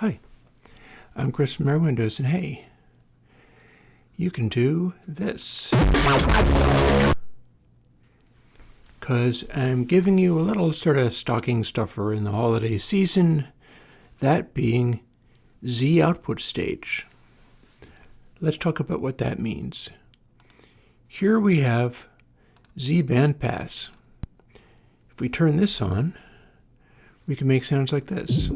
Hi, I'm Chris from Airwindows, and hey, you can do this. Because I'm giving you a little sort of stocking stuffer in the holiday season, that being ZOutputStage. Let's talk about what that means. Here we have Z bandpass. If we turn this on, we can make sounds like this.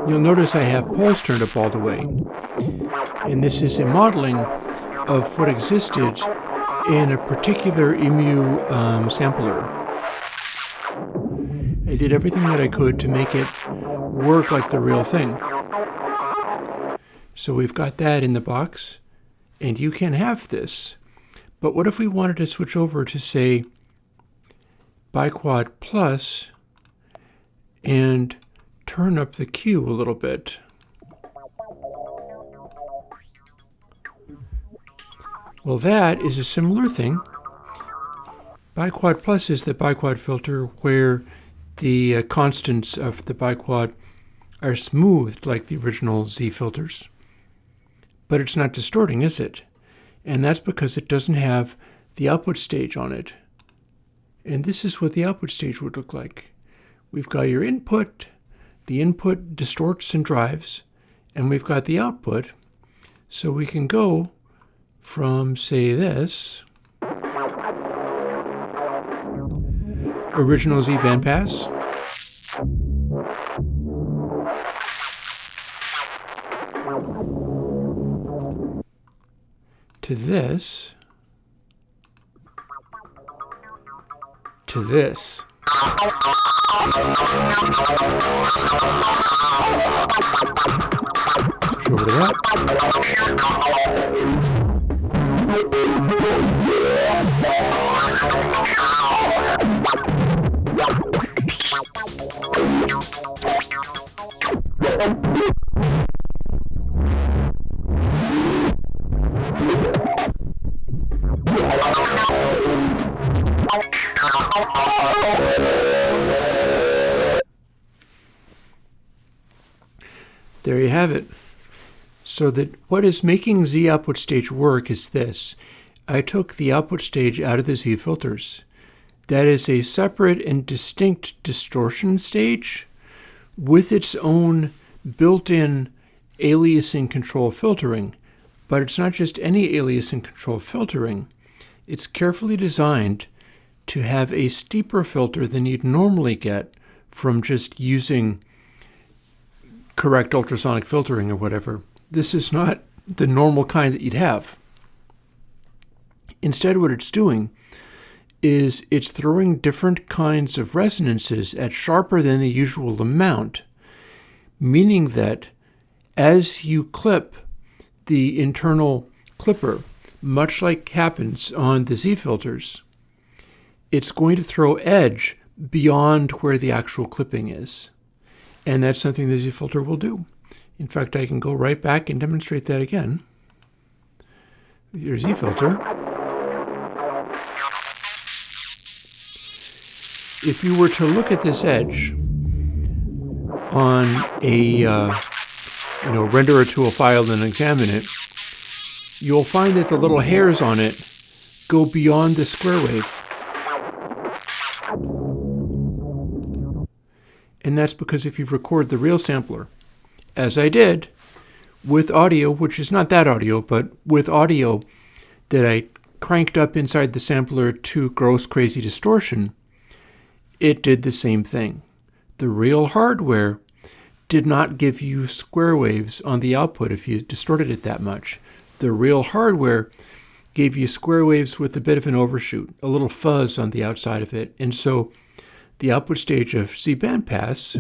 You'll notice I have poles turned up all the way. And this is a modeling of what existed in a particular EMU sampler. I did everything that I could to make it work like the real thing. So we've got that in the box, and you can have this. But what if we wanted to switch over to, say, biquad plus and turn up the Q a little bit? Well, that is a similar thing. Biquad plus is the biquad filter where the constants of the biquad are smoothed like the original Z filters. But it's not distorting, is it? And that's because it doesn't have the output stage on it. And this is what the output stage would look like. We've got your input. The input distorts and drives. And we've got the output. So we can go from, say, this original Z bandpass to this, to this. Switch over to that. There you have it. So that what is making Z output stage work is this. I took the output stage out of the Z filters. That is a separate and distinct distortion stage with its own built-in aliasing control filtering. But it's not just any aliasing control filtering. It's carefully designed to have a steeper filter than you'd normally get from just using correct ultrasonic filtering or whatever. This is not the normal kind that you'd have. Instead, what it's doing is it's throwing different kinds of resonances at sharper than the usual amount, meaning that as you clip the internal clipper, much like happens on the Z filters, it's going to throw edge beyond where the actual clipping is. And that's something the Z filter will do. In fact, I can go right back and demonstrate that again with your Z filter. If you were to look at this edge on a renderer tool file and examine it, you'll find that the little hairs on it go beyond the square wave. And that's because if you record the real sampler, as I did, with audio, which is not that audio, but with audio that I cranked up inside the sampler to gross crazy distortion, it did the same thing. The real hardware did not give you square waves on the output if you distorted it that much. The real hardware gave you square waves with a bit of an overshoot, a little fuzz on the outside of it. And so the output stage of Z bandpass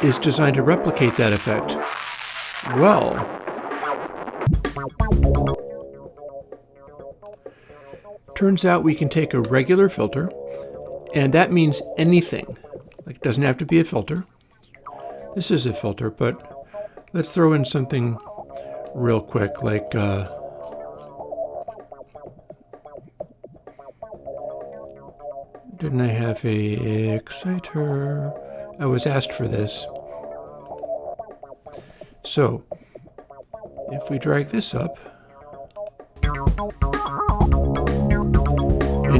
is designed to replicate that effect. Well, turns out we can take a regular filter, and that means anything. Like, it doesn't have to be a filter. This is a filter, but let's throw in something real quick, like Didn't I have a exciter? I was asked for this. So, if we drag this up, and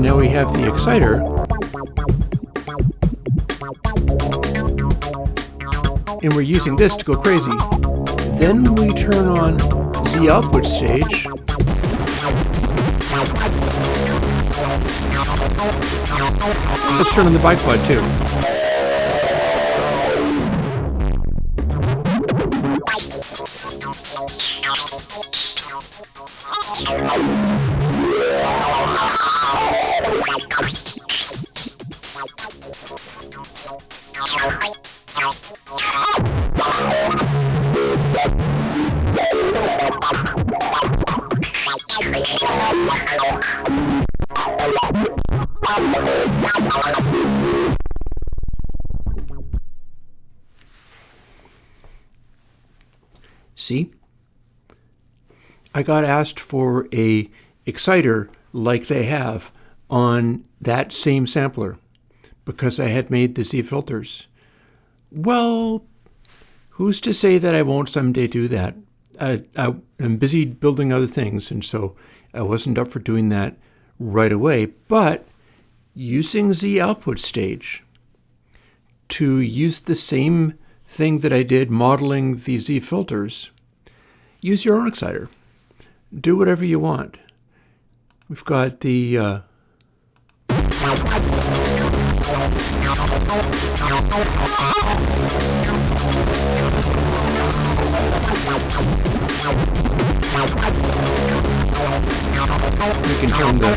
now we have the exciter, and we're using this to go crazy. Then we turn on ZOutputStage. Let's turn on the bipod too. See? I got asked for a exciter like they have on that same sampler because I had made the Z filters. Well, who's to say that I won't someday do that? I'm busy building other things, and so I wasn't up for doing that right away. But using ZOutputStage to use the same thing that I did modeling the Z filters, use your own exciter. Do whatever you want. We've got the you can turn the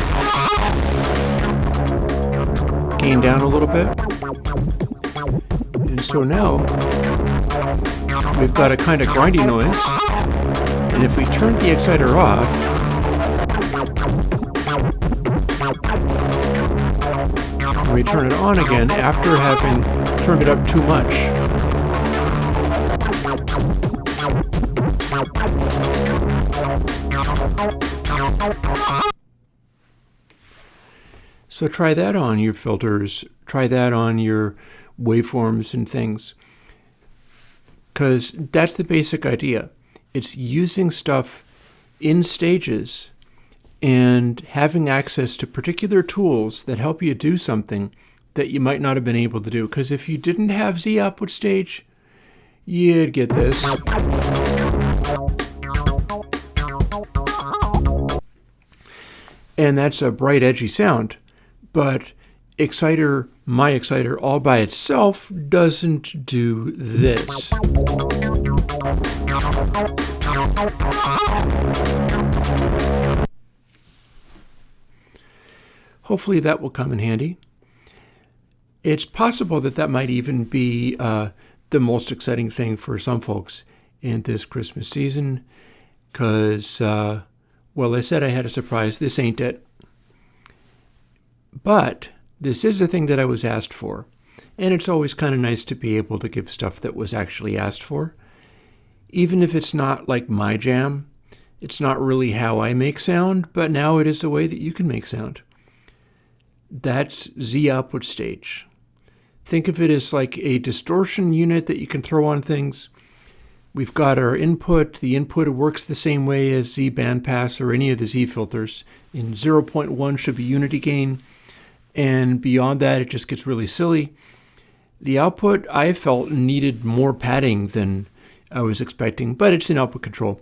gain down a little bit. And so now we've got a kind of grindy noise. And if we turn the exciter off, and we turn it on again after having turned it up too much, so try that on your filters, try that on your waveforms and things, because that's the basic idea. It's using stuff in stages and having access to particular tools that help you do something that you might not have been able to do. Because if you didn't have ZOutputStage, you'd get this. And that's a bright, edgy sound. But my exciter all by itself doesn't do this. Hopefully that will come in handy. It's possible that that might even be the most exciting thing for some folks in this Christmas season, because, well, I said I had a surprise. This ain't it. But this is a thing that I was asked for, and it's always kind of nice to be able to give stuff that was actually asked for. Even if it's not like my jam, it's not really how I make sound, but now it is a way that you can make sound. That's ZOutputStage. Think of it as like a distortion unit that you can throw on things. We've got our input. The input works the same way as Z bandpass or any of the Z filters. In 0.1 should be unity gain, and beyond that it just gets really silly. The output I felt needed more padding than I was expecting, but it's an output control.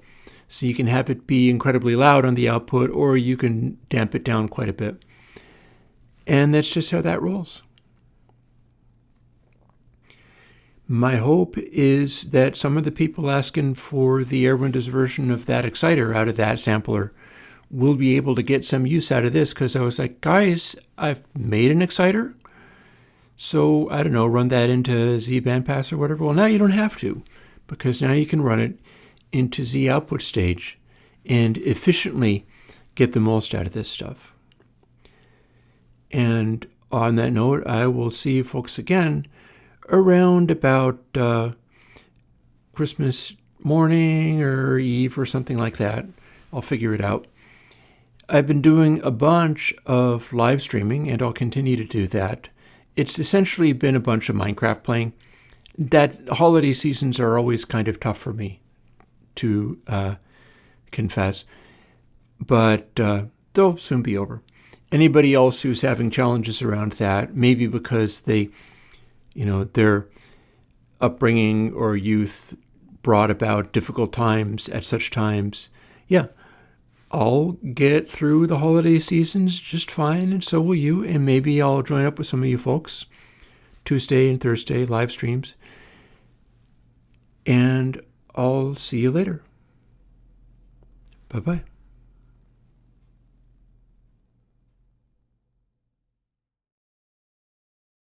So you can have it be incredibly loud on the output, or you can damp it down quite a bit. And that's just how that rolls. My hope is that some of the people asking for the Airwindows version of that exciter out of that sampler will be able to get some use out of this, because I was like, guys, I've made an exciter. So, I don't know, run that into Z bandpass or whatever. Well, now you don't have to, because now you can run it into ZOutputStage and efficiently get the most out of this stuff. And on that note, I will see you folks again around about Christmas morning or Eve or something like that. I'll figure it out. I've been doing a bunch of live streaming, and I'll continue to do that. It's essentially been a bunch of Minecraft playing. That holiday seasons are always kind of tough for me to confess, but they'll soon be over. Anybody else who's having challenges around that, maybe because their upbringing or youth brought about difficult times at such times, yeah, I'll get through the holiday seasons just fine, and so will you, and maybe I'll join up with some of you folks Tuesday and Thursday live streams, and I'll see you later. Bye-bye.